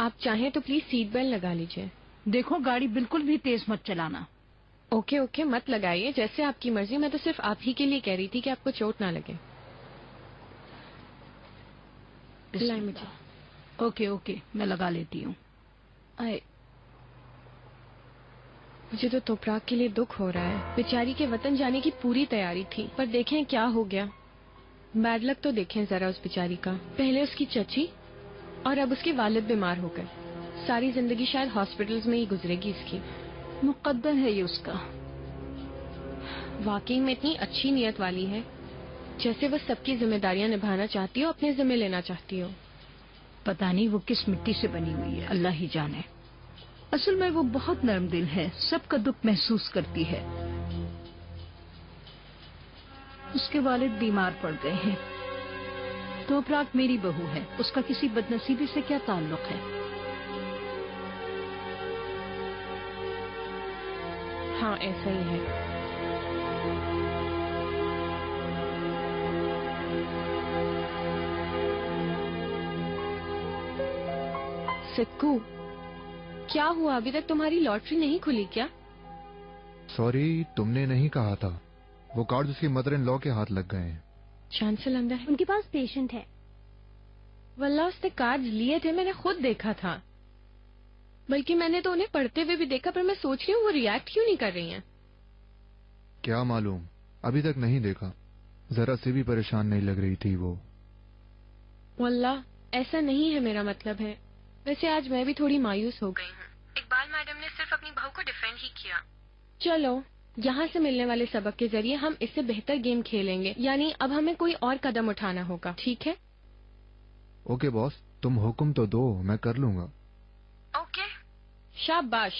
आप चाहें तो प्लीज सीट बेल्ट लगा लीजिए। देखो गाड़ी बिल्कुल भी तेज मत चलाना। ओके ओके, मत लगाइए, जैसे आपकी मर्जी। मैं तो सिर्फ आप ही के लिए कह रही थी कि आपको चोट ना लगे। लाई मुझे। ओके ओके, मैं लगा लेती हूँ। मुझे तो तोपराग के लिए दुख हो रहा है। बेचारी के वतन जाने की पूरी तैयारी थी, पर देखें क्या हो गया। बैड लक तो देखें जरा उस बेचारी का। पहले उसकी चची और अब उसके वालिद बीमार हो गए। सारी जिंदगी शायद हॉस्पिटल्स में ही गुजरेगी इसकी। मुकद्दर है ये उसका। वाकई में इतनी अच्छी नियत वाली है, जैसे वो सबकी जिम्मेदारियां निभाना चाहती हो, अपने जिम्मे लेना चाहती हो। पता नहीं वो किस मिट्टी से बनी हुई है, अल्लाह ही जाने। असल में वो बहुत नर्म दिल है, सबका दुख महसूस करती है। उसके वालिद बीमार पड़ गए हैं। तोपराग मेरी बहू है, उसका किसी बदनसीबी से क्या ताल्लुक है? हाँ ऐसा ही है। सिक्कू, क्या हुआ? अभी तक तुम्हारी लॉटरी नहीं खुली क्या? सॉरी, तुमने नहीं कहा था। वो कार्ड उसकी मदर इन लॉ के हाथ लग गए हैं। चांसल अंदर है? उनके पास पेशेंट है। वल्लाह उसने कार्ड लिए थे, मैंने खुद देखा था। बल्कि मैंने तो उन्हें पढ़ते हुए भी देखा, पर मैं सोच रही हूँ वो रिएक्ट क्यों नहीं कर रही हैं। क्या मालूम, अभी तक नहीं देखा। जरा से भी परेशान नहीं लग रही थी वो। वल्लाह ऐसा नहीं है, मेरा मतलब है। वैसे आज मैं भी थोड़ी मायूस हो गई हूँ। इकबाल मैडम ने सिर्फ अपनी बहू को डिफेंड ही किया। चलो, यहाँ से मिलने वाले सबक के जरिए हम इससे बेहतर गेम खेलेंगे। यानी अब हमें कोई और कदम उठाना होगा, ठीक है? ओके बॉस, तुम हुक्म तो दो, मैं कर लूंगा। ओके। शाबाश,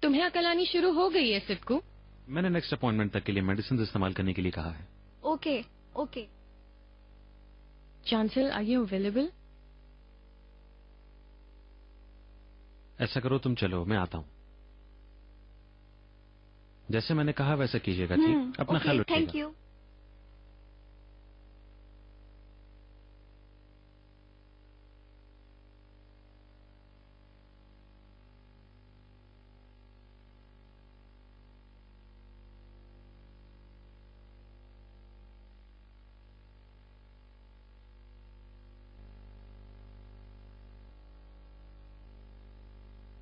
तुम्हें अकल आनी शुरू हो गई है सिद्कू। मैंने नेक्स्ट अपॉइंटमेंट तक के लिए मेडिसिन इस्तेमाल करने के लिए कहा है। Okay okay. चांसल, आर यू अवेलेबल? ऐसा करो, तुम चलो, मैं आता हूँ। जैसे मैंने कहा वैसा कीजिएगा, ठीक? अपना ख्याल रखिएगा। Thank you.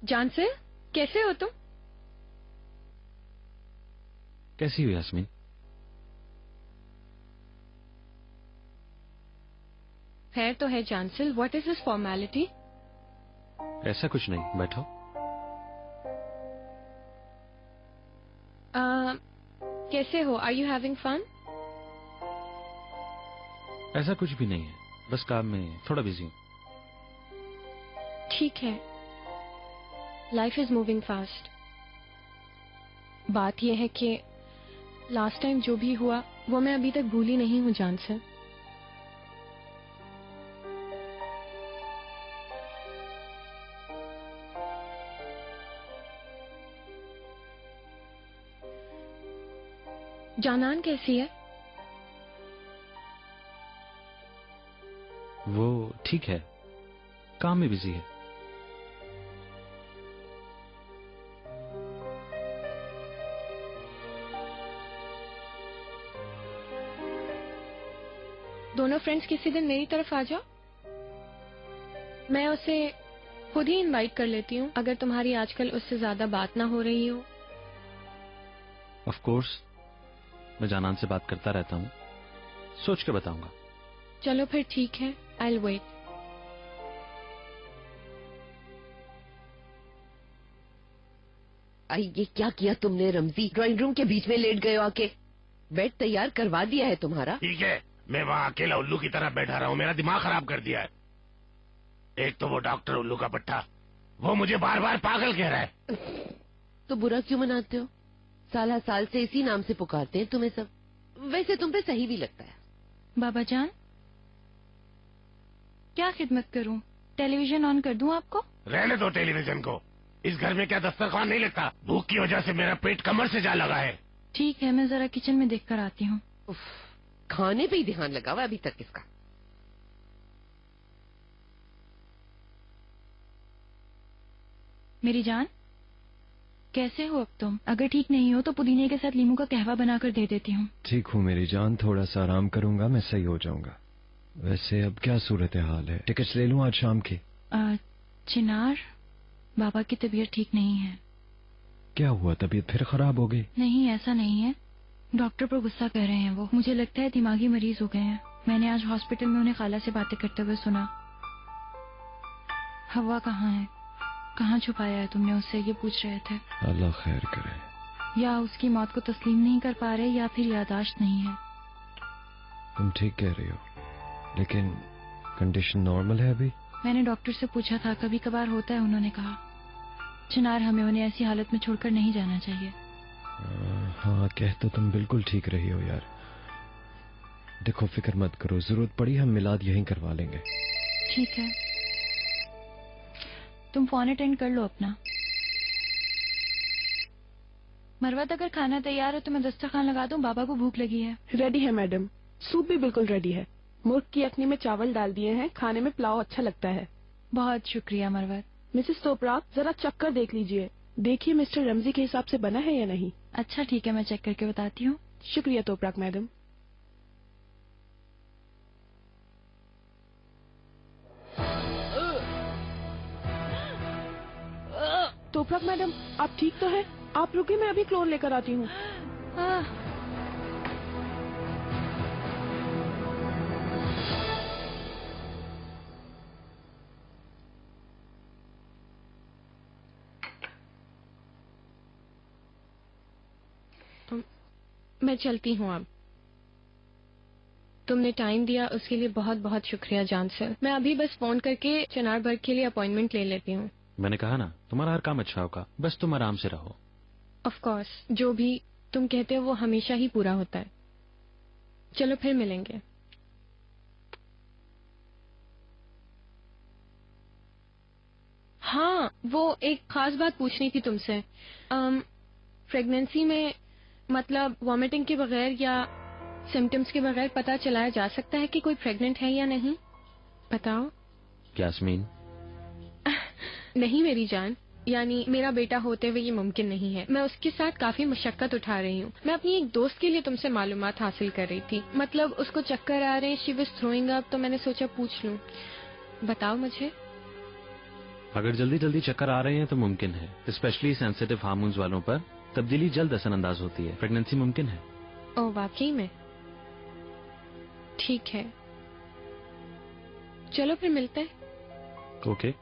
चांसल, कैसे हो तुम? कैसी हुई यास्मीन? खैर तो है चांसल, व्हाट इज दिस फॉर्मेलिटी? ऐसा कुछ नहीं, बैठो। कैसे हो? Are you having fun? ऐसा कुछ भी नहीं है, बस काम में थोड़ा बिजी हूँ। ठीक है, लाइफ इज मूविंग फास्ट। बात यह है कि लास्ट टाइम जो भी हुआ वो मैं अभी तक भूली नहीं हूँ चांसल। जानान कैसी है? वो ठीक है, काम में बिजी है। दोनों फ्रेंड्स किसी दिन मेरी तरफ आ जाओ, मैं उसे खुद ही इनवाइट कर लेती हूँ, अगर तुम्हारी आजकल उससे ज्यादा बात ना हो रही हो। ऑफ कोर्स, मैं जानान से बात करता रहता हूँ, सोच के बताऊंगा। चलो फिर ठीक है, आई विल वेट। ये क्या किया तुमने रमजी? ड्राइंग रूम के बीच में लेट गए हो आके। बेड तैयार करवा दिया है तुम्हारा? ठीक है, मैं वहाँ अकेला उल्लू की तरह बैठा रहा हूँ, मेरा दिमाग खराब कर दिया है। एक तो वो डॉक्टर उल्लू का पट्टा, वो मुझे बार बार पागल कह रहा है। तो बुरा क्यों मनाते हो? साल से इसी नाम से पुकारते हैं तुम्हें सब। वैसे तुम पे सही भी लगता है। बाबा जान, क्या खिदमत करूं? टेलीविजन ऑन कर दूं आपको? रहने दो टेलीविजन को, इस घर में क्या दस्तरखान नहीं लगता? भूख की वजह से मेरा पेट कमर से जा लगा है। ठीक है, मैं जरा किचन में देख कर आती हूँ। खाने पे ही ध्यान लगा हुआ अभी तक इसका। मेरी जान, कैसे हो अब तुम? अगर ठीक नहीं हो तो पुदीने के साथ लीमू का कहवा बनाकर दे देती हूँ। ठीक हूँ मेरी जान, थोड़ा सा आराम करूंगा, मैं सही हो जाऊंगा। वैसे अब क्या सूरत हाल है? टिकट्स ले लूं आज शाम की? चिनार, बाबा की तबीयत ठीक नहीं है। क्या हुआ, तबीयत फिर खराब हो गई? नहीं, ऐसा नहीं है। डॉक्टर पर गुस्सा कर रहे हैं वो। मुझे लगता है दिमागी मरीज हो गए हैं। मैंने आज हॉस्पिटल में उन्हें खाला से बातें करते हुए सुना। हवा कहाँ है, कहाँ छुपाया है तुमने उससे, ये पूछ रहे थे। अल्लाह खैर करे। या उसकी मौत को तस्लीम नहीं कर पा रहे या फिर याददाश्त नहीं है। तुम ठीक कह रही हो, लेकिन कंडीशन नॉर्मल है अभी? मैंने डॉक्टर से पूछा था, कभी कभार होता है। उन्होंने कहा चिनार, हमें उन्हें ऐसी हालत में छोड़कर नहीं जाना चाहिए। हाँ, कह तो तुम बिल्कुल ठीक रही हो यार। देखो फिक्र मत करो, जरूरत पड़ी हम मिलाद यहीं करवा लेंगे। ठीक है, तुम फोन अटेंड कर लो अपना। मरवत, अगर खाना तैयार है तो मैं दस्तरखान लगा दूं, बाबा को भूख लगी है। रेडी है मैडम, सूप भी बिल्कुल रेडी है। मुर्ग की अखनी में चावल डाल दिए हैं, खाने में पुलाव अच्छा लगता है। बहुत शुक्रिया मरवत। मिसेस तोपरा, जरा चख कर देख लीजिए, देखिए मिस्टर रमजी के हिसाब से बना है या नहीं। अच्छा ठीक है, मैं चेक करके बताती हूँ। शुक्रिया तोपराक मैडम। तोपराक मैडम, आप ठीक तो हैं? आप रुकिए, मैं अभी क्लोन लेकर आती हूँ। मैं चलती हूँ अब। तुमने टाइम दिया उसके लिए बहुत बहुत शुक्रिया जान सर। मैं अभी बस फोन करके चिनार बर्ग के लिए अपॉइंटमेंट ले लेती हूँ। मैंने कहा ना, तुम्हारा हर काम अच्छा होगा, बस तुम आराम से रहो। ऑफ कोर्स, जो भी तुम कहते हो वो हमेशा ही पूरा होता है। चलो फिर मिलेंगे। हाँ, वो एक खास बात पूछनी थी तुमसे। प्रेगनेंसी में मतलब वॉमिटिंग के बगैर या सिम्टम्स के बगैर पता चलाया जा सकता है कि कोई प्रेग्नेंट है या नहीं? बताओ। यास्मीन। नहीं मेरी जान, यानी मेरा बेटा होते हुए ये मुमकिन नहीं है। मैं उसके साथ काफी मशक्कत उठा रही हूँ। मैं अपनी एक दोस्त के लिए तुमसे मालूमात हासिल कर रही थी। मतलब उसको चक्कर आ रहे हैं, शी वाज थ्रोइंग अप, तो मैंने सोचा पूछ लूँ। बताओ मुझे। अगर जल्दी जल्दी चक्कर आ रहे हैं तो मुमकिन है, स्पेशली सेंसिटिव हार्मोन्स वालों पर तब्दीली जल्द असरअंदाज होती है। प्रेगनेंसी मुमकिन है। ओह वाकई में? ठीक है, चलो फिर मिलते हैं। ओके।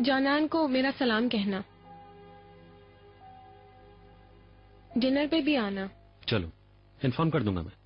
जानान को मेरा सलाम कहना। डिनर पे भी आना। चलो, इन्फॉर्म कर दूंगा मैं।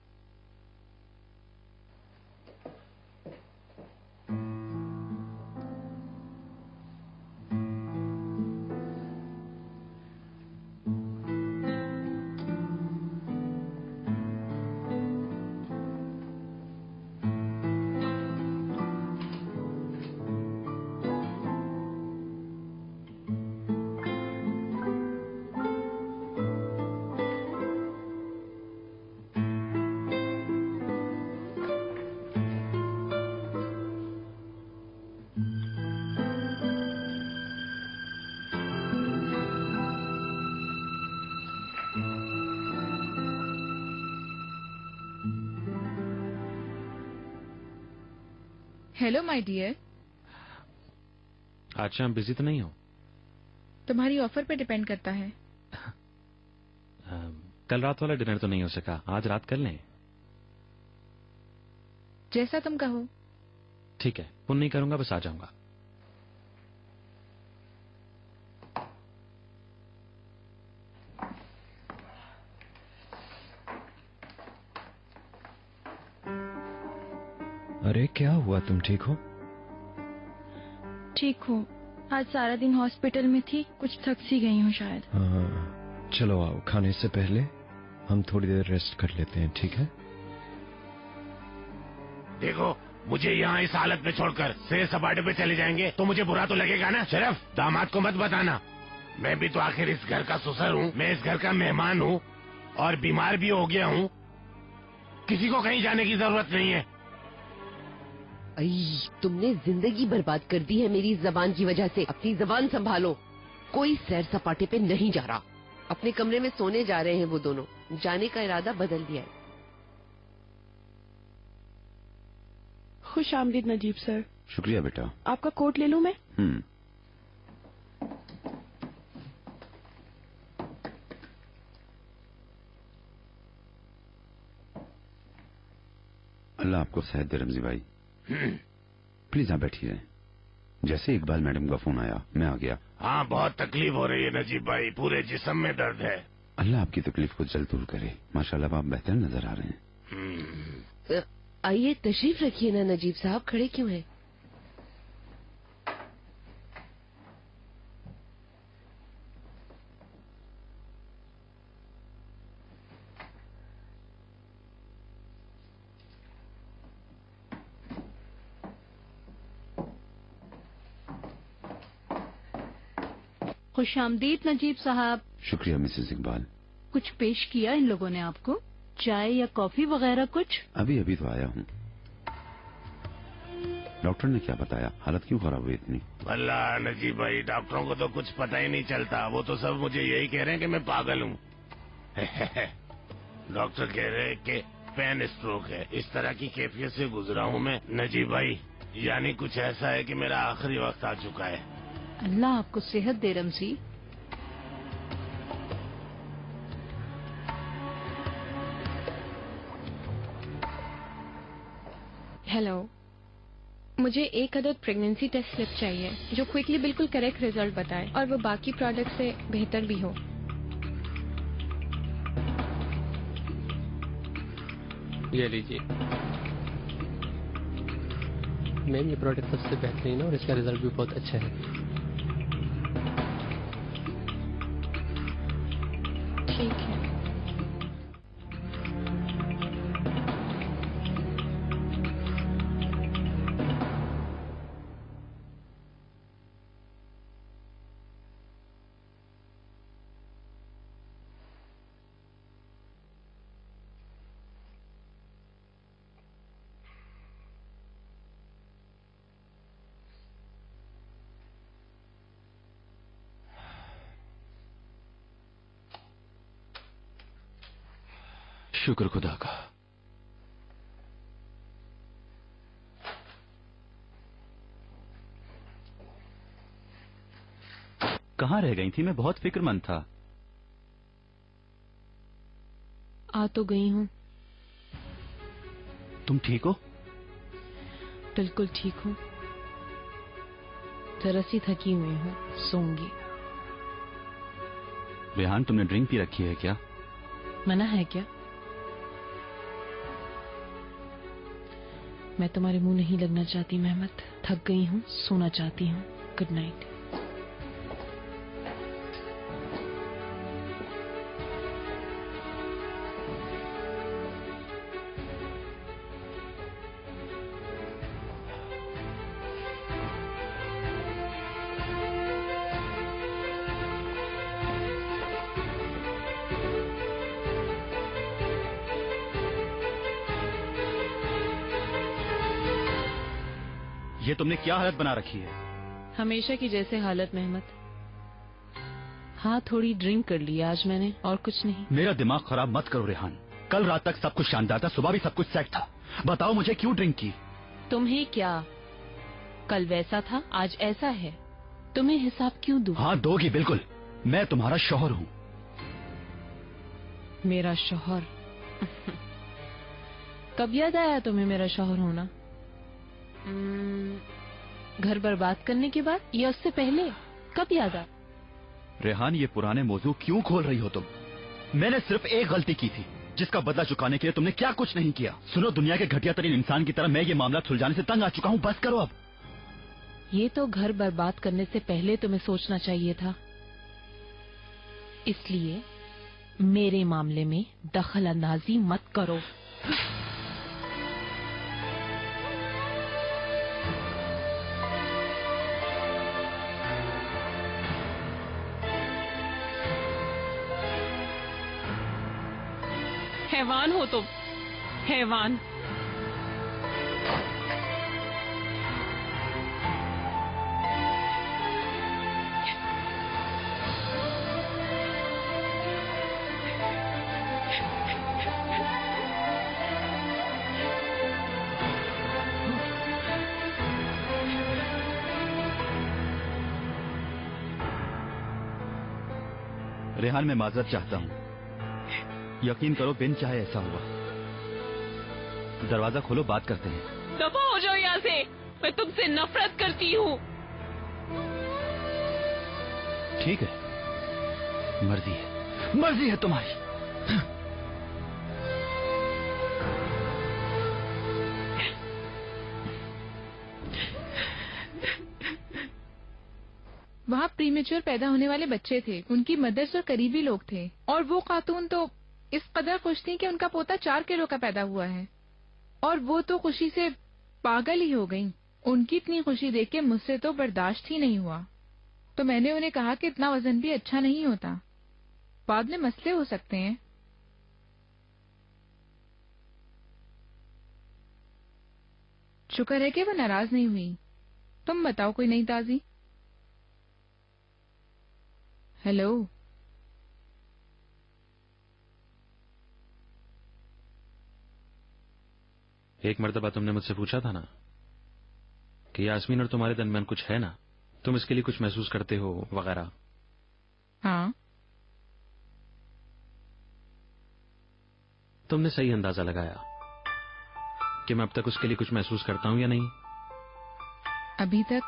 Hello my dear. आज शाम बिजी तो नहीं हो? तुम्हारी ऑफर पे डिपेंड करता है। कल रात वाला डिनर तो नहीं हो सका, आज रात कर लें। जैसा तुम कहो। ठीक है, फोन नहीं करूंगा, बस आ जाऊंगा। अरे क्या हुआ, तुम ठीक हो? ठीक हूँ, आज सारा दिन हॉस्पिटल में थी, कुछ थक सी गई हूँ शायद। हाँ, चलो आओ, खाने से पहले हम थोड़ी देर रेस्ट कर लेते हैं, ठीक है? देखो, मुझे यहाँ इस हालत में छोड़कर सैर सपाटे पे चले जाएंगे तो मुझे बुरा तो लगेगा ना। सिर्फ दामाद को मत बताना, मैं भी तो आखिर इस घर का ससुर हूँ, मैं इस घर का मेहमान हूँ और बीमार भी हो गया हूँ। किसी को कहीं जाने की जरूरत नहीं है। आई, तुमने जिंदगी बर्बाद कर दी है मेरी जबान की वजह से। अपनी जबान संभालो। कोई सैर सपाटे पे नहीं जा रहा। अपने कमरे में सोने जा रहे हैं वो दोनों। जाने का इरादा बदल दिया है। खुश आमदीद नजीब सर। शुक्रिया बेटा। आपका कोट ले लूं मैं? अल्लाह आपको सेहत दे रमजी भाई। प्लीज आप बैठिए। जैसे इकबाल मैडम का फोन आया मैं आ गया। हाँ, बहुत तकलीफ हो रही है नजीब भाई, पूरे जिस्म में दर्द है। अल्लाह आपकी तकलीफ को जल्द दूर करे। माशाल्लाह आप बेहतर नजर आ रहे हैं। आइए तशरीफ रखिए ना नजीब साहब, खड़े क्यों हैं? खुश आमदीद नजीब साहब। शुक्रिया मिसेस इकबाल। कुछ पेश किया इन लोगों ने आपको? चाय या कॉफी वगैरह कुछ? अभी अभी तो आया हूँ। डॉक्टर ने क्या बताया? हालत क्यों खराब हुई इतनी? अल्लाह नजीब भाई, डॉक्टरों को तो कुछ पता ही नहीं चलता। वो तो सब मुझे यही कह रहे हैं कि मैं पागल हूँ। डॉक्टर कह रहे हैं कि पेन स्ट्रोक है। इस तरह की कैफियत से गुजरा हूँ मैं नजीब भाई, यानी कुछ ऐसा है कि मेरा आखिरी वक्त आ चुका है। अल्लाह आपको सेहत दे रमजी। हेलो, मुझे एक अदद प्रेगनेंसी टेस्ट स्लिप चाहिए जो क्विकली बिल्कुल करेक्ट रिजल्ट बताए और वो बाकी प्रोडक्ट से बेहतर भी हो। ये लीजिए मैम, ये प्रोडक्ट सबसे बेहतरीन है और इसका रिजल्ट भी बहुत अच्छा है। ठीक है। शुक्र खुदा का। कहाँ रह गई थी? मैं बहुत फिक्रमंद था। आ तो गई हूँ। तुम ठीक हो? बिल्कुल ठीक हूँ। जरा सी थकी हुई हूँ, सोऊंगी। रेहान, तुमने ड्रिंक पी रखी है क्या? मना है क्या? मैं तुम्हारे मुंह नहीं लगना चाहती मेहमत। थक गई हूँ, सोना चाहती हूँ। Good night. ये तुमने क्या हालत बना रखी है? हमेशा की जैसे हालत मेहमत। हाँ, थोड़ी ड्रिंक कर ली आज मैंने, और कुछ नहीं। मेरा दिमाग खराब मत करो रेहान। कल रात तक सब कुछ शानदार था, सुबह भी सब कुछ सेट था। बताओ मुझे क्यों ड्रिंक की? तुम्हें क्या? कल वैसा था, आज ऐसा है। तुम्हें हिसाब क्यों दूं? हाँ दोगी बिल्कुल। मैं तुम्हारा शौहर हूँ। मेरा शौहर? कब याद आया तुम्हें मेरा शौहर होना? घर बर्बाद करने के बाद या उससे पहले? कब याद आया? रेहान, ये पुराने मौजू क्यों खोल रही हो तुम? मैंने सिर्फ एक गलती की थी जिसका बदला चुकाने के लिए तुमने क्या कुछ नहीं किया। सुनो, दुनिया के घटिया तरीन इंसान की तरह मैं ये मामला सुलझाने से तंग आ चुका हूँ। बस करो अब। ये तो घर बर्बाद करने से पहले तुम्हें सोचना चाहिए था। इसलिए मेरे मामले में दखल अंदाजी मत करो। हैवान हो तुम, हैवान। रेहान, मैं माजरत चाहता हूँ। यकीन करो बिन चाहे ऐसा हुआ। दरवाजा खोलो, बात करते हैं। दफा हो जाओ यहाँ से, मैं तुमसे नफरत करती हूँ। ठीक है, मर्जी है तुम्हारी। वहाँ प्रीमेच्योर पैदा होने वाले बच्चे थे, उनकी मदर्स और करीबी लोग थे, और वो खातून तो इस कदर खुश थी कि उनका पोता 4 किलो का पैदा हुआ है, और वो तो खुशी से पागल ही हो गईं। उनकी इतनी खुशी देख के मुझसे तो बर्दाश्त ही नहीं हुआ, तो मैंने उन्हें कहा कि इतना वजन भी अच्छा नहीं होता, बाद में मसले हो सकते हैं। शुक्र है कि वो नाराज नहीं हुई। तुम बताओ कोई नई ताजी? हेलो, एक मर्तबा तुमने मुझसे पूछा था ना कि यास्मीन और तुम्हारे दरमियान कुछ है ना, तुम इसके लिए कुछ महसूस करते हो वगैरह। हाँ, तुमने सही अंदाजा लगाया कि मैं अब तक उसके लिए कुछ महसूस करता हूं या नहीं। अभी तक,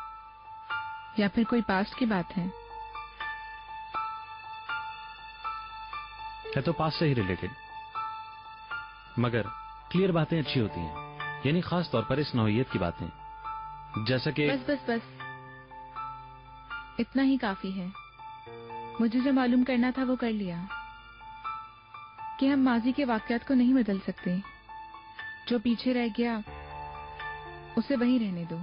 या फिर कोई पास्ट की बात है? है तो पास से ही रिलेटेड, मगर क्लियर बातें अच्छी होती हैं, यानी खास तौर पर इस नौइयत की बातें, जैसा कि बस इतना ही काफी है। मुझे जो मालूम करना था वो कर लिया कि हम माजी के वाकयात को नहीं बदल सकते। जो पीछे रह गया उसे वहीं रहने दो।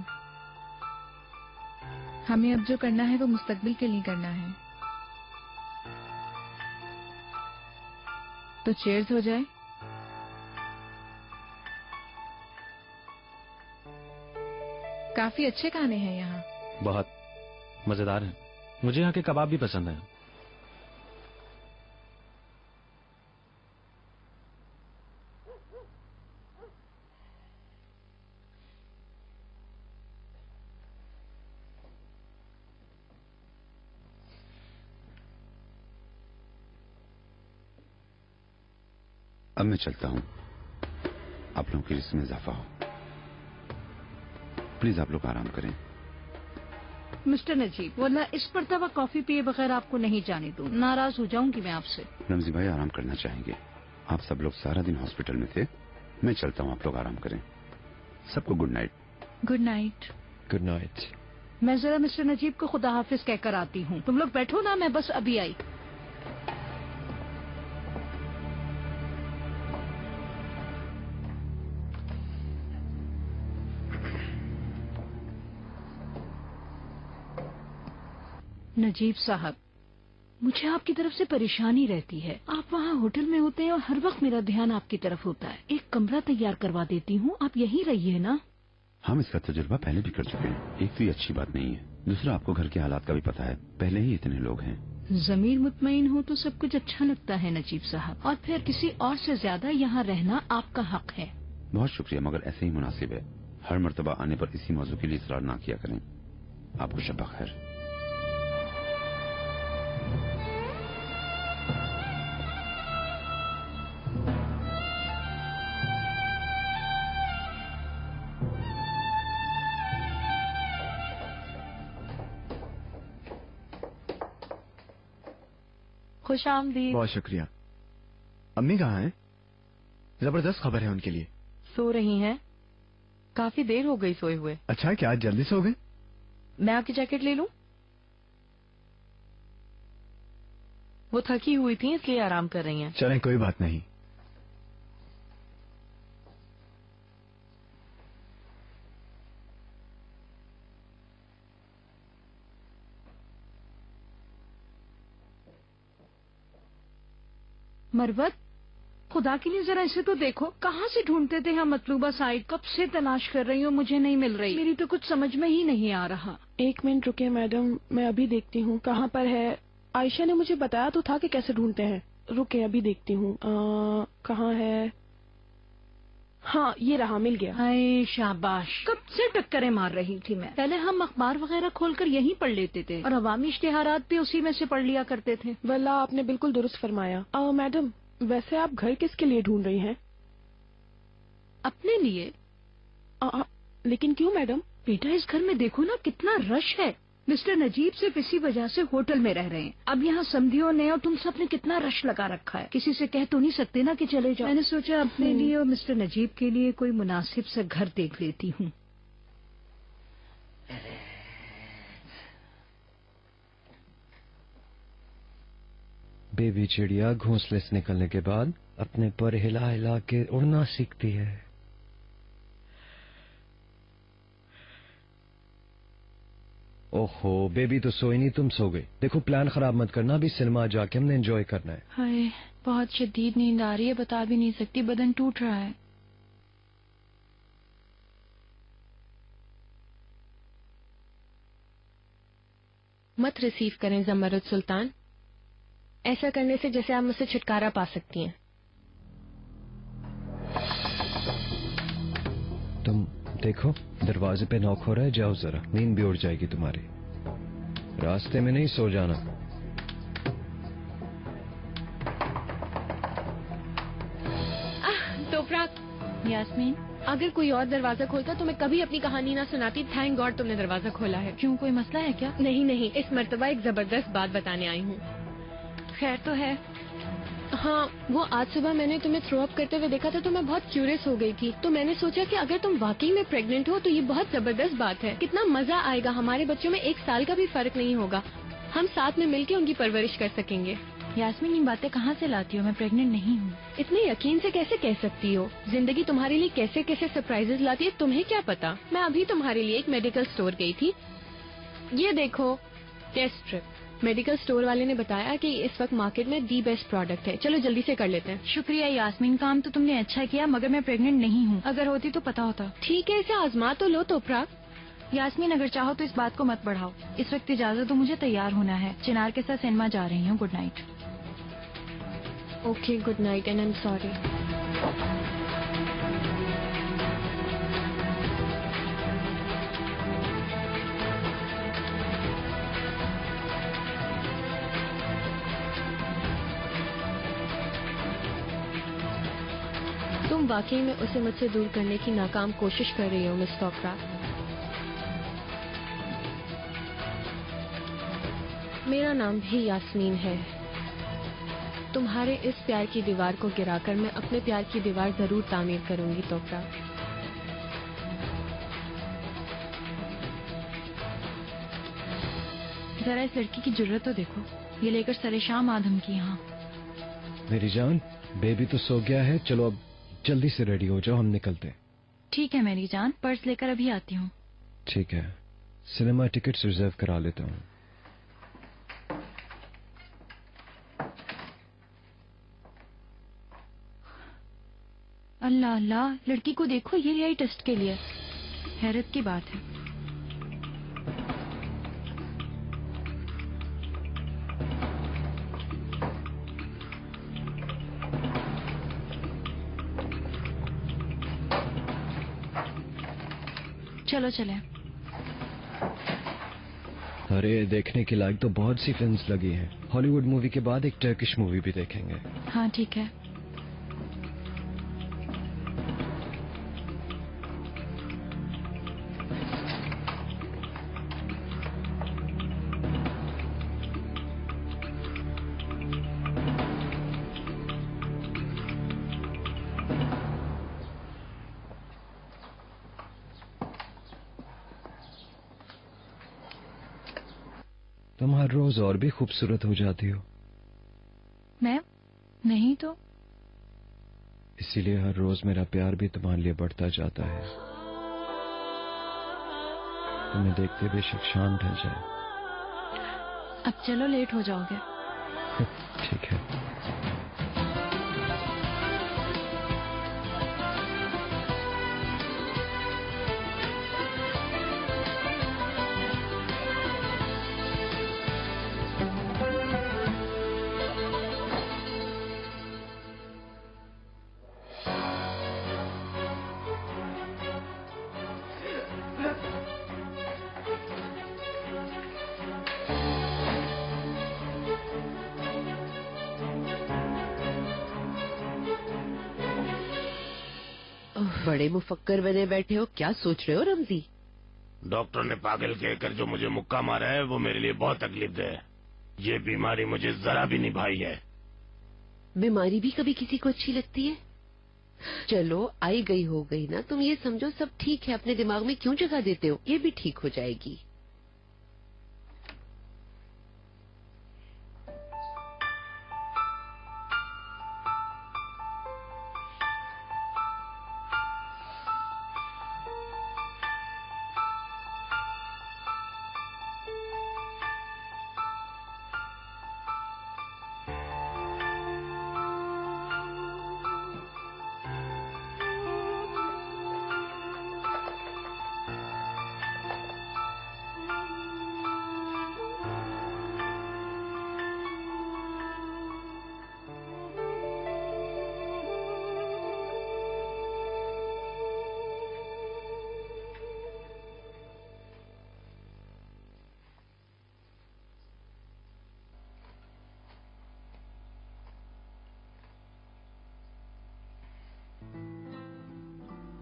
हमें अब जो करना है वो मुस्तकबिल के लिए करना है। तो चेयर्स हो जाए। काफी अच्छे खाने हैं यहाँ। बहुत मजेदार हैं। मुझे यहाँ के कबाब भी पसंद हैं। अब मैं चलता हूं, आप लोगों की रिस्क में इजाफा हो। प्लीज आप लोग आराम करें। मिस्टर नजीब, वरना इस मर्तबा कॉफी पिए बगैर आपको नहीं जाने दूं। नाराज हो जाऊंगी मैं आपसे। रमजी भाई आराम करना चाहेंगे। आप सब लोग सारा दिन हॉस्पिटल में थे। मैं चलता हूं, आप लोग आराम करें। सबको good night. Good night. Good night. मैं जरा मिस्टर नजीब को खुदा हाफिज कहकर आती हूँ। तुम लोग बैठो ना, मैं बस अभी आई। नजीब साहब, मुझे आपकी तरफ से परेशानी रहती है। आप वहाँ होटल में होते हैं और हर वक्त मेरा ध्यान आपकी तरफ होता है। एक कमरा तैयार करवा देती हूँ, आप यहीं रहिए ना। हम इसका तजुर्बा पहले भी कर चुके हैं। एक तो ये अच्छी बात नहीं है, दूसरा आपको घर के हालात का भी पता है। पहले ही इतने लोग हैं। जमीर मुतमईन हो तो सब कुछ अच्छा लगता है नजीब साहब, और फिर किसी और से ज्यादा यहाँ रहना आपका हक है। बहुत शुक्रिया, मगर ऐसे ही मुनासिब है। हर मर्तबा आने पर इसी मौजू के लिए इसरार ना किया करें। आपको शब खैर। खुशामदीद। बहुत शुक्रिया। अम्मी कहाँ हैं? जबरदस्त खबर है उनके लिए। सो रही हैं। काफी देर हो गई सोए हुए। अच्छा, क्या आज जल्दी सो गए? मैं आपकी जैकेट ले लूं? वो थकी हुई थी इसलिए आराम कर रही हैं। चलें, कोई बात नहीं। मरवत, खुदा के लिए जरा इसे तो देखो। कहाँ से ढूंढते थे हम मतलूबा साइड? कब से तलाश कर रही हूँ, मुझे नहीं मिल रही। मेरी तो कुछ समझ में ही नहीं आ रहा। 1 मिनट रुके मैडम, मैं अभी देखती हूँ कहाँ पर है। आयशा ने मुझे बताया तो था कि कैसे ढूंढते हैं। रुके, अभी देखती हूँ कहाँ है। हाँ ये रहा, मिल गया। हाय शाबाश, कब से टक्करें मार रही थी मैं। पहले हम अखबार वगैरह खोलकर यहीं पढ़ लेते थे और अवामी इश्तिहारात भी उसी में से पढ़ लिया करते थे। वल्ला आपने बिल्कुल दुरुस्त फरमाया। मैडम, वैसे आप घर किसके लिए ढूंढ रही हैं? अपने लिए। लेकिन क्यों मैडम? बेटा इस घर में देखो ना कितना रश है। मिस्टर नजीब सिर्फ इसी वजह से होटल में रह रहे हैं। अब यहाँ समधियों ने और तुम सब ने कितना रश लगा रखा है। किसी से कह तो नहीं सकते ना कि चले जाओ। मैंने सोचा अपने लिए और मिस्टर नजीब के लिए कोई मुनासिब सा घर देख लेती हूँ। बेबी चिड़िया घोंसले से निकलने के बाद अपने पर हिला हिला के उड़ना सीखती है। ओहो बेबी तो सोई नहीं, तुम सो गई। देखो प्लान खराब मत करना, अभी सिनेमा जाके हमने एंजॉय करना है। हाय बहुत शदीद नींद आ रही है, बता भी नहीं सकती, बदन टूट रहा है। मत रिसीव करें जमरुद सुल्तान, ऐसा करने से जैसे आप मुझसे छुटकारा पा सकती हैं। तुम देखो दरवाजे पे नॉक हो रहा है, जाओ जरा, नींद भी उड़ जाएगी तुम्हारी। रास्ते में नहीं सो जाना। यास्मीन, अगर कोई और दरवाजा खोलता तो मैं कभी अपनी कहानी ना सुनाती। थैंक गॉड तुमने दरवाजा खोला है। क्यों, कोई मसला है क्या? नहीं नहीं, इस मर्तबा एक जबरदस्त बात बताने आई हूँ। खैर तो है। हाँ, वो आज सुबह मैंने तुम्हें थ्रो अप करते हुए देखा था तो मैं बहुत क्यूरियस हो गई थी। तो मैंने सोचा कि अगर तुम वाकई में प्रेग्नेंट हो तो ये बहुत जबरदस्त बात है। कितना मजा आएगा, हमारे बच्चों में 1 साल का भी फर्क नहीं होगा। हम साथ में मिलकर उनकी परवरिश कर सकेंगे। यास्मीन, इन बातें कहाँ से लाती हो? मैं प्रेग्नेंट नहीं हूँ। इतने यकीन से कैसे कह सकती हो? जिंदगी तुम्हारे लिए कैसे कैसे सरप्राइजेस लाती है, तुम्हें क्या पता। मैं अभी तुम्हारे लिए एक मेडिकल स्टोर गई थी। ये देखो, टेस्ट स्ट्रिप। मेडिकल स्टोर वाले ने बताया कि इस वक्त मार्केट में दी बेस्ट प्रोडक्ट है। चलो जल्दी से कर लेते हैं। शुक्रिया यास्मीन, काम तो तुमने अच्छा किया, मगर मैं प्रेग्नेंट नहीं हूँ। अगर होती तो पता होता। ठीक है, इसे आजमा तो लो तोपरा। यास्मीन, अगर चाहो तो इस बात को मत बढ़ाओ। इस वक्त इजाजत दो, मुझे तैयार होना है। चिनार के साथ सिनेमा जा रही हूँ। Good night. Okay, good night and I am sorry. तुम वाकई में उसे मुझसे दूर करने की नाकाम कोशिश कर रही हो मिस तोपरा। मेरा नाम भी यास्मीन है। तुम्हारे इस प्यार की दीवार को गिराकर मैं अपने प्यार की दीवार जरूर तामीर करूंगी तोपरा। जरा इस लड़की की जुर्रत तो देखो, ये लेकर सरेशाम आदम की यहाँ। मेरी जान, बेबी तो सो गया है, चलो अब जल्दी से रेडी हो जाओ, हम निकलते हैं। ठीक है मेरी जान, पर्स लेकर अभी आती हूँ। ठीक है, सिनेमा टिकट्स रिजर्व करा लेता हूँ। अल्लाह अल्लाह, लड़की को देखो, ये आई टेस्ट के लिए। हैरत की बात है। चलो चले। अरे देखने के लायक तो बहुत सी फिल्म्स लगी हैं। हॉलीवुड मूवी के बाद एक टर्किश मूवी भी देखेंगे। हाँ ठीक है। तुम हर रोज और भी खूबसूरत हो जाती हो। मैं नहीं तो? इसीलिए हर रोज मेरा प्यार भी तुम्हारे लिए बढ़ता जाता है। तुम्हें देखते बेशक शाम ढल जाए। अब चलो, लेट हो जाओगे। ठीक है। बड़े मुफक्कर बने बैठे हो, क्या सोच रहे हो रमजी? डॉक्टर ने पागल कहकर जो मुझे मुक्का मारा है वो मेरे लिए बहुत तकलीफ है। ये बीमारी मुझे जरा भी नहीं भाई है। बीमारी भी कभी किसी को अच्छी लगती है? चलो आई गई हो गई ना, तुम ये समझो सब ठीक है, अपने दिमाग में क्यों जगह देते हो, ये भी ठीक हो जाएगी।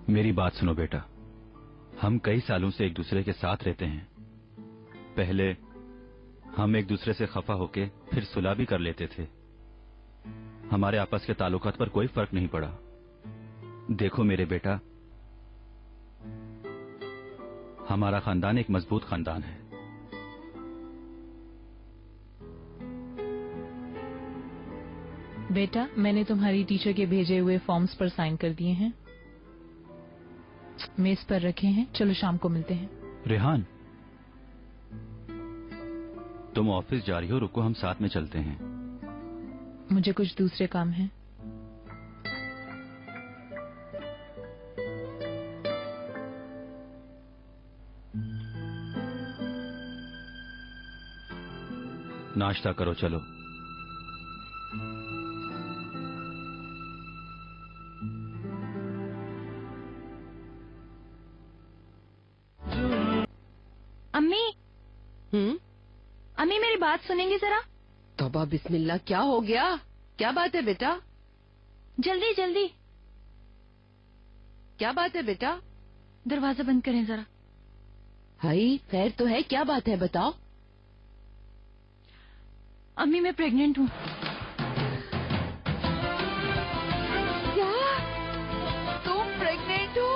मेरी बात सुनो बेटा, हम कई सालों से एक दूसरे के साथ रहते हैं। पहले हम एक दूसरे से खफा होके फिर सुलह भी कर लेते थे। हमारे आपस के ताल्लुकात पर कोई फर्क नहीं पड़ा। देखो मेरे बेटा, हमारा खानदान एक मजबूत खानदान है। बेटा, मैंने तुम्हारी टीचर के भेजे हुए फॉर्म्स पर साइन कर दिए हैं, मेज पर रखे हैं। चलो शाम को मिलते हैं। रेहान, तुम ऑफिस जा रही हो, रुको हम साथ में चलते हैं। मुझे कुछ दूसरे काम हैं। नाश्ता करो, चलो। अम्मी मेरी बात सुनेंगी जरा? तौबा बिस्मिल्लाह, क्या हो गया? क्या बात है बेटा? जल्दी जल्दी। क्या बात है बेटा? दरवाजा बंद करें जरा। हाय, खैर तो है, क्या बात है बताओ। अम्मी मैं प्रेग्नेंट हूँ। क्या? तुम प्रेग्नेंट हो?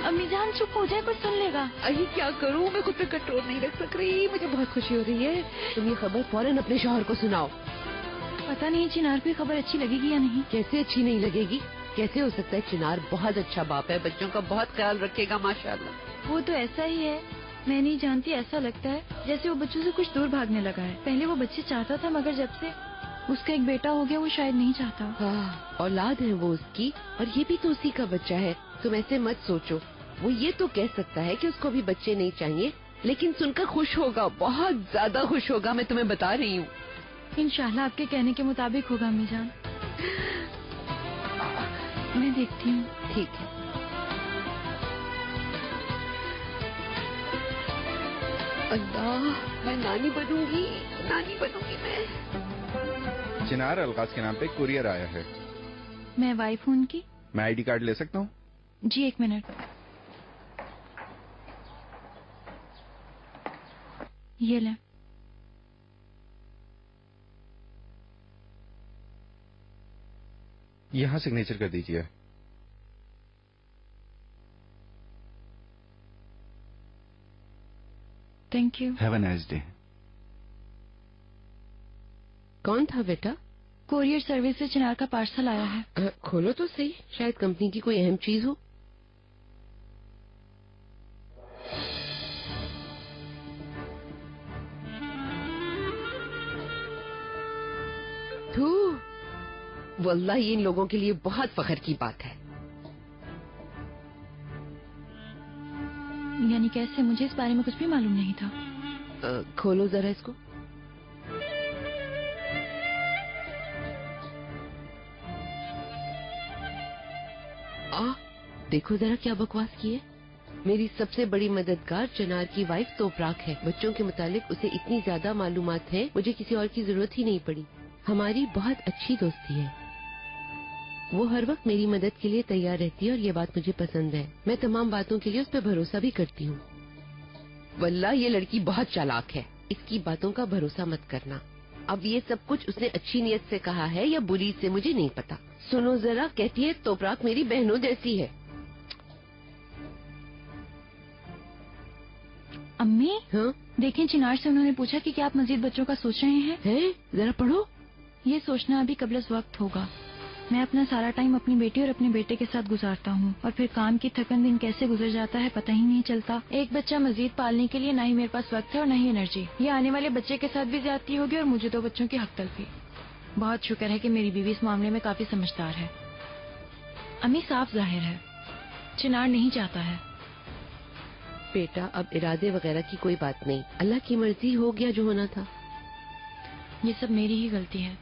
अम्मी जान चुप हो जाए, कुछ सुन लेगा। अरे क्या करूँ, मैं खुद पे कंट्रोल नहीं रख सक रही। मुझे बहुत खुशी हो रही है। तुम ये खबर फौरन अपने शौहर को सुनाओ। पता नहीं चिनार को खबर अच्छी लगेगी या नहीं। कैसे अच्छी नहीं लगेगी? कैसे हो सकता है? चिनार बहुत अच्छा बाप है, बच्चों का बहुत ख्याल रखेगा माशाल्लाह। वो तो ऐसा ही है, मैं नहीं जानती, ऐसा लगता है जैसे वो बच्चों से कुछ दूर भागने लगा है। पहले वो बच्चे चाहता था, मगर जब से उसका एक बेटा हो गया वो शायद नहीं चाहता। हाँ, औलाद है वो उसकी, और ये भी तो उसी का बच्चा है। तुम ऐसे मत सोचो। वो ये तो कह सकता है कि उसको भी बच्चे नहीं चाहिए, लेकिन सुनकर खुश होगा, बहुत ज्यादा खुश होगा, मैं तुम्हें बता रही हूँ। इंशाल्लाह आपके कहने के मुताबिक होगा अम्मी जान। मैं देखती हूँ। ठीक है। अल्लाह, मैं नानी बनूंगी, नानी बनूंगी मैं। चिनार अलकाज के नाम पे कुरियर आया है। मैं वाइफ हूँ उनकी। मैं आईडी कार्ड ले सकता हूँ? जी एक मिनट। ये ले। यहाँ सिग्नेचर कर दीजिए। Thank you. Have a nice day. कौन था बेटा? कोरियर सर्विस से चिनार का पार्सल आया है। खोलो तो सही, शायद कंपनी की कोई अहम चीज हो। वल्लाह ये इन लोगों के लिए बहुत फख्र की बात है। यानी कैसे? मुझे इस बारे में कुछ भी मालूम नहीं था। खोलो जरा इसको। देखो जरा क्या बकवास की है। मेरी सबसे बड़ी मददगार चिनार की वाइफ तोपराक है। बच्चों के मुतालिक उसे इतनी ज्यादा मालूमात है, मुझे किसी और की जरूरत ही नहीं पड़ी। हमारी बहुत अच्छी दोस्ती है। वो हर वक्त मेरी मदद के लिए तैयार रहती है और ये बात मुझे पसंद है। मैं तमाम बातों के लिए उस पर भरोसा भी करती हूँ। वल्लाह ये लड़की बहुत चालाक है, इसकी बातों का भरोसा मत करना। अब ये सब कुछ उसने अच्छी नीयत से कहा है या बुरी से मुझे नहीं पता। सुनो जरा, कहती है तोपराक मेरी बहनों जैसी है। अम्मी, हाँ? देखें, चिनार से उन्होंने पूछा कि क्या आप मजीद बच्चों का सोच रहे हैं? है? जरा पढ़ो। ये सोचना अभी कबल वक्त होगा। मैं अपना सारा टाइम अपनी बेटी और अपने बेटे के साथ गुजारता हूँ और फिर काम की थकन दिन कैसे गुजर जाता है पता ही नहीं चलता। एक बच्चा मजीद पालने के लिए ना ही मेरे पास वक्त है और ना ही एनर्जी। ये आने वाले बच्चे के साथ भी ज्यादती होगी और मुझे 2 बच्चों की हक तलफी। बहुत शुक्र है कि मेरी बीवी इस मामले में काफी समझदार है। अम्मी, साफ जाहिर है चिनार नहीं चाहता है। बेटा, अब इरादे वगैरह की कोई बात नहीं, अल्लाह की मर्जी, हो गया जो होना था। ये सब मेरी ही गलती है।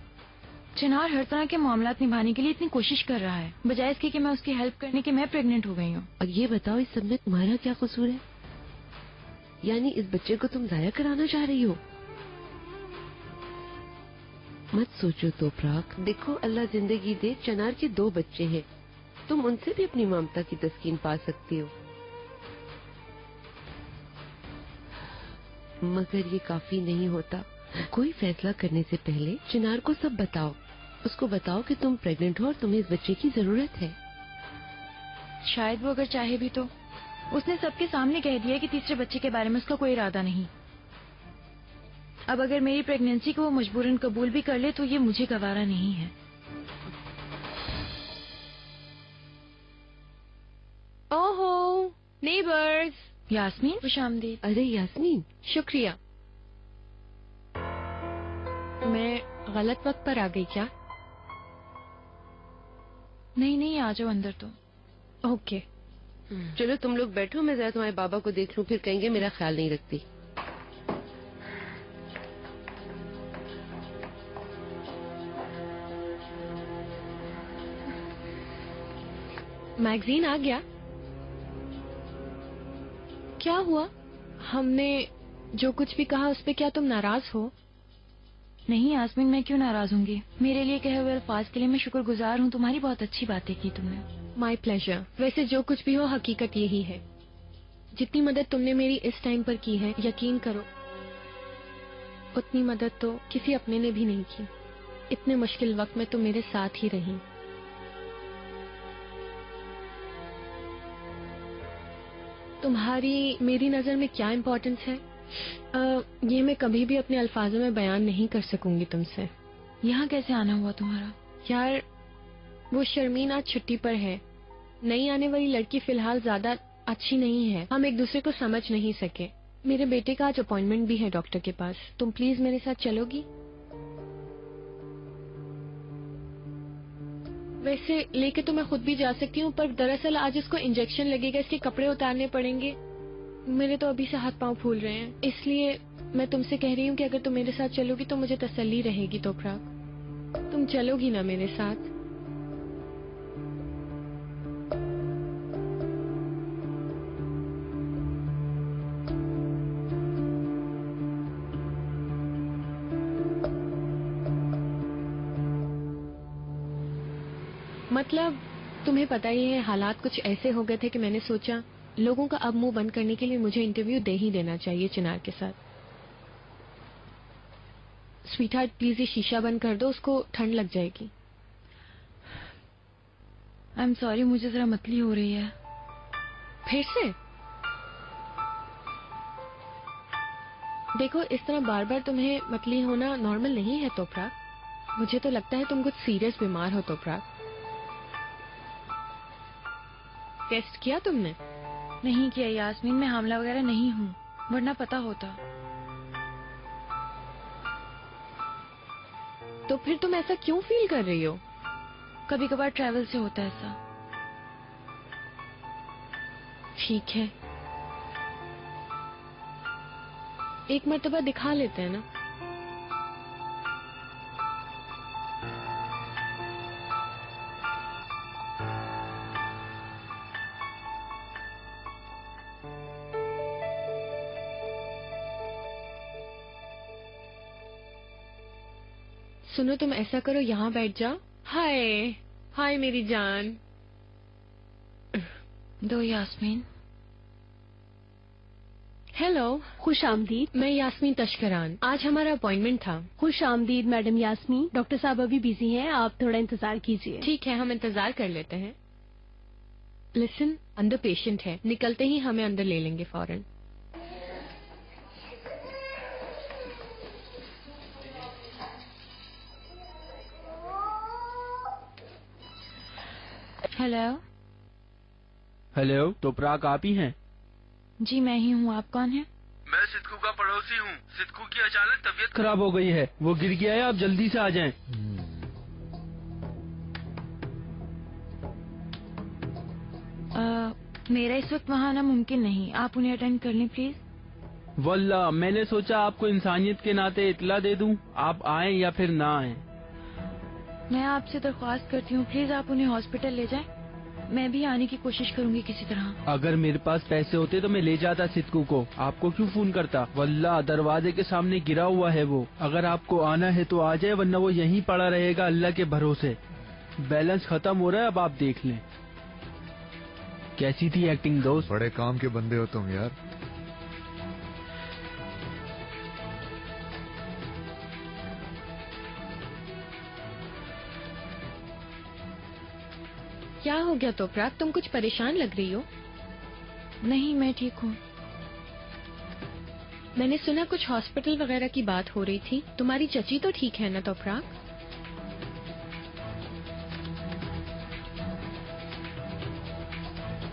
चिनार हर तरह के मामलात निभाने के लिए इतनी कोशिश कर रहा है, बजाय इसके कि मैं उसकी हेल्प करने के मैं प्रेग्नेंट हो गई हूँ। और ये बताओ, इस सब में तुम्हारा क्या कसूर है? यानी इस बच्चे को तुम जाया कराना चाह रही हो? मत सोचो तोपराक, देखो अल्लाह जिंदगी दे, चिनार के 2 बच्चे हैं, तुम उनसे भी अपनी ममता की तस्कीन पा सकती हो। मगर ये काफी नहीं होता। कोई फैसला करने से पहले चिनार को सब बताओ। उसको बताओ कि तुम प्रेग्नेंट हो और तुम्हें इस बच्चे की जरूरत है। शायद वो अगर चाहे भी तो। उसने सबके सामने कह दिया कि तीसरे बच्चे के बारे में उसका कोई इरादा नहीं। अब अगर मेरी प्रेगनेंसी को वो मजबूरन कबूल भी कर ले तो ये मुझे गवारा नहीं है। ओहो, नेबर्स। यास्मीन, खुशामदीद। अरे यास्मीन, शुक्रिया। मैं गलत वक्त पर आ गई क्या? नहीं नहीं, आ जाओ अंदर तो। ओके। चलो तुम लोग बैठो, मैं जरा तुम्हारे बाबा को देख लूं, फिर कहेंगे मेरा ख्याल नहीं रखती। मैगजीन आ गया? क्या हुआ? हमने जो कुछ भी कहा उस पे क्या तुम नाराज हो? नहीं यास्मीन, मैं क्यों नाराज होंगी? मेरे लिए कहे हुए अल्फाज के लिए मैं शुक्रगुजार हूँ। तुम्हारी बहुत अच्छी बातें की तुमने। My pleasure. वैसे जो कुछ भी हो, हकीकत यही है। जितनी मदद तुमने मेरी इस टाइम पर की है, यकीन करो उतनी मदद तो किसी अपने ने भी नहीं की। इतने मुश्किल वक्त में तुम मेरे साथ ही रही। तुम्हारी मेरी नजर में क्या इम्पोर्टेंस है, ये मैं कभी भी अपने अल्फाजों में बयान नहीं कर सकूंगी तुमसे। यहाँ कैसे आना हुआ तुम्हारा? यार, वो शर्मीन आज छुट्टी पर है। नई आने वाली लड़की फिलहाल ज्यादा अच्छी नहीं है। हम एक दूसरे को समझ नहीं सके। मेरे बेटे का आज अपॉइंटमेंट भी है डॉक्टर के पास। तुम प्लीज मेरे साथ चलोगी? वैसे लेके तो मैं खुद भी जा सकती हूँ, पर दरअसल आज इसको इंजेक्शन लगेगा, इसके कपड़े उतारने पड़ेंगे। मेरे तो अभी से हाथ पांव फूल रहे हैं, इसलिए मैं तुमसे कह रही हूँ कि अगर तुम मेरे साथ चलोगी तो मुझे तसल्ली रहेगी। तोपराक, तुम चलोगी ना मेरे साथ? मतलब तुम्हें पता ही है, हालात कुछ ऐसे हो गए थे कि मैंने सोचा लोगों का अब मुंह बंद करने के लिए मुझे इंटरव्यू दे ही देना चाहिए चिनार के साथ। स्वीटहार्ट, प्लीज ये शीशा बंद कर दो, उसको ठंड लग जाएगी। आई एम सॉरी, मुझे जरा मतली हो रही है। फिर से? देखो, इस तरह बार बार तुम्हें मतली होना नॉर्मल नहीं है तोपराक। मुझे तो लगता है तुम कुछ सीरियस बीमार हो तोपराक। टेस्ट किया तुमने? नहीं किया यास्मीन, मैं हामला वगैरह नहीं हूँ, वरना पता होता। तो फिर तुम ऐसा क्यों फील कर रही हो? कभी कभार ट्रैवल से होता है ऐसा। ठीक है, एक मर्तबा दिखा लेते हैं ना। सुनो, तुम ऐसा करो, यहाँ बैठ जाओ। हाय, हाय मेरी जान। दो यास्मीन। हेलो, खुश आमदीद। मैं यास्मीन तशकरान। आज हमारा अपॉइंटमेंट था। खुश आमदीद मैडम यास्मीन। डॉक्टर साहब अभी बिजी हैं, आप थोड़ा इंतजार कीजिए। ठीक है, हम इंतजार कर लेते हैं। लिसन, अंदर पेशेंट है, निकलते ही हमें अंदर ले लेंगे फौरन। हेलो। हेलो, तो प्राक आप ही हैं? जी मैं ही हूँ, आप कौन हैं? मैं सिद्धू का पड़ोसी हूँ। सिद्धू की अचानक तबीयत खराब हो गई है, वो गिर गया है, आप जल्दी से आ जाएं। मेरा इस वक्त वहाँ आना मुमकिन नहीं, आप उन्हें अटेंड कर लें प्लीज। वल्लाह, मैंने सोचा आपको इंसानियत के नाते इतला दे दूं, आप आएं या फिर ना आएं। मैं आपसे दरख्वास्त करती हूँ, प्लीज आप उन्हें हॉस्पिटल ले जाएं। मैं भी आने की कोशिश करूंगी किसी तरह। अगर मेरे पास पैसे होते तो मैं ले जाता सिद्धू को, आपको क्यों फोन करता? वल्लाह, दरवाजे के सामने गिरा हुआ है वो। अगर आपको आना है तो आ जाए, वरना वो यहीं पड़ा रहेगा अल्लाह के भरोसे। बैलेंस खत्म हो रहा है, अब आप देख लें। कैसी थी एक्टिंग दोस्त? बड़े काम के बंदे हो तुम यार। क्या हो गया तोपराक, तुम कुछ परेशान लग रही हो? नहीं, मैं ठीक हूँ। मैंने सुना कुछ हॉस्पिटल वगैरह की बात हो रही थी। तुम्हारी चची तो ठीक है ना तोपराक?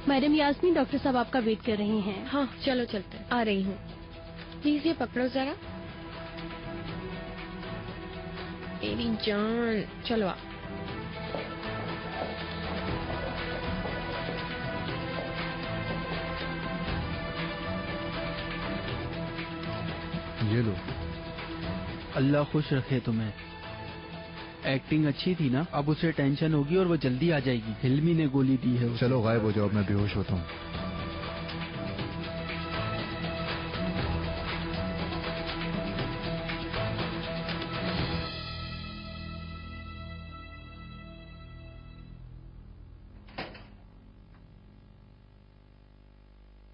मैडम यास्मीन, डॉक्टर साहब आपका वेट कर रही हैं। हाँ चलो चलते हैं। आ रही हूँ। प्लीज ये पकड़ो जरा। मेरी जान, चलो आ। ये लो। अल्लाह खुश रखे तुम्हें। एक्टिंग अच्छी थी ना? अब उसे टेंशन होगी और वो जल्दी आ जाएगी। हिल्मी ने गोली दी है उसे। चलो गायब हो जाओ, मैं बेहोश होता हूँ।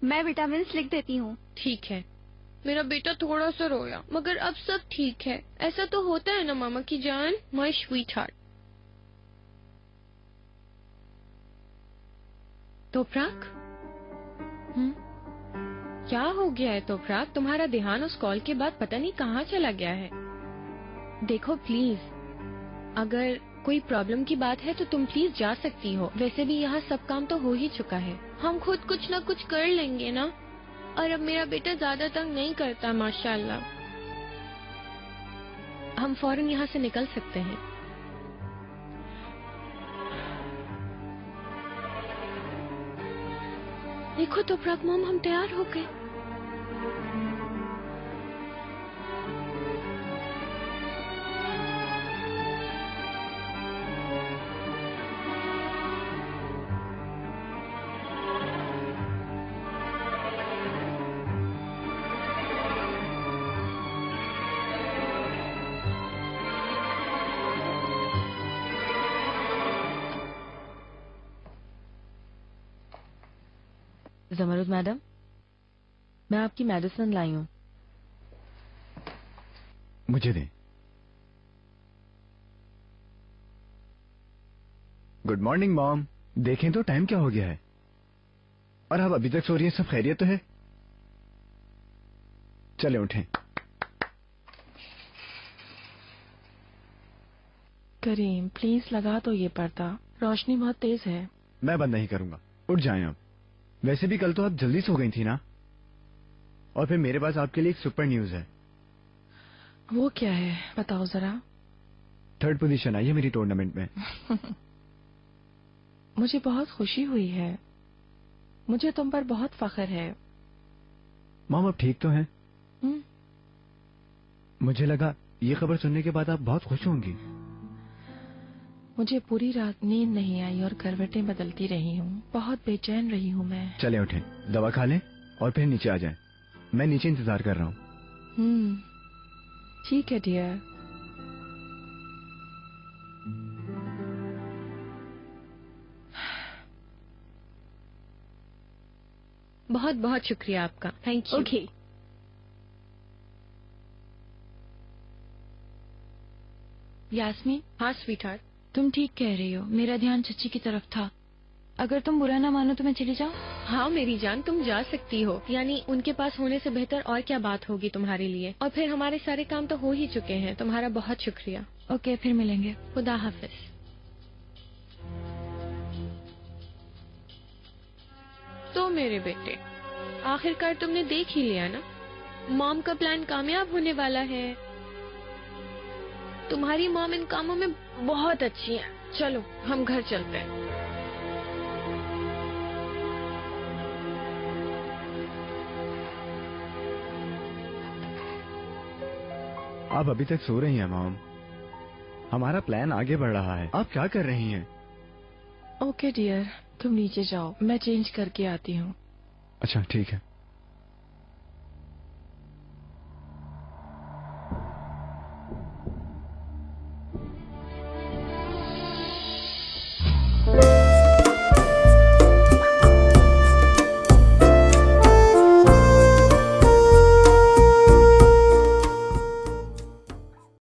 मैं विटामिन लिख देती हूँ। ठीक है। मेरा बेटा थोड़ा सा रोया, मगर अब सब ठीक है। ऐसा तो होता है ना मामा की जान, माय स्वीट हार्ट। तोपराक, क्या हो गया है तोपराक? तुम्हारा ध्यान उस कॉल के बाद पता नहीं कहाँ चला गया है। देखो प्लीज, अगर कोई प्रॉब्लम की बात है तो तुम प्लीज जा सकती हो। वैसे भी यहाँ सब काम तो हो ही चुका है, हम खुद कुछ न कुछ कर लेंगे ना। और अब मेरा बेटा ज्यादा तंग नहीं करता माशाल्लाह। हम फौरन यहाँ से निकल सकते हैं। देखो तो प्राक मॉम, हम तैयार हो गए। जमरुद मैडम, मैं आपकी मेडिसिन लाई हूँ। मुझे दें। Good morning mom. देखें तो टाइम क्या हो गया है, और आप अभी तक सो रही हैं। सब खैरियत तो है? चले उठें। करीम प्लीज लगा तो ये पर्दा, रोशनी बहुत तेज है। मैं बंद नहीं करूंगा, उठ जाएं अब। वैसे भी कल तो आप जल्दी सो गई थी ना। और फिर मेरे पास आपके लिए एक सुपर न्यूज है। वो क्या है, बताओ जरा। 3rd पोजीशन आई है मेरी टूर्नामेंट में। मुझे बहुत खुशी हुई है, मुझे तुम पर बहुत फख्र है। मॉम अब ठीक तो हैं? मुझे लगा ये खबर सुनने के बाद आप बहुत खुश होंगी। मुझे पूरी रात नींद नहीं आई और करवटें बदलती रही हूँ, बहुत बेचैन रही हूँ मैं। चले उठें, दवा खा लें और फिर नीचे आ जाएं। मैं नीचे इंतजार कर रहा हूँ। ठीक है डियर। बहुत बहुत शुक्रिया आपका। Thank you. ओके। यास्मीन, हाँ स्वीटहार्ट, तुम ठीक कह रही हो, मेरा ध्यान चची की तरफ था। अगर तुम बुरा ना मानो तो मैं चली जाऊँ? हाँ मेरी जान, तुम जा सकती हो। यानी उनके पास होने से बेहतर और क्या बात होगी तुम्हारे लिए। और फिर हमारे सारे काम तो हो ही चुके हैं। तुम्हारा बहुत शुक्रिया। ओके, फिर मिलेंगे। खुदा हाफिज। तो मेरे बेटे, आखिरकार तुमने देख ही लिया ना, मॉम का प्लान कामयाब होने वाला है। तुम्हारी मॉम इन कामों में बहुत अच्छी है। चलो हम घर चलते हैं। आप अभी तक सो रही हैं मॉम। हमारा प्लान आगे बढ़ रहा है। आप क्या कर रही हैं? ओके डियर, तुम नीचे जाओ, मैं चेंज करके आती हूँ। अच्छा ठीक है।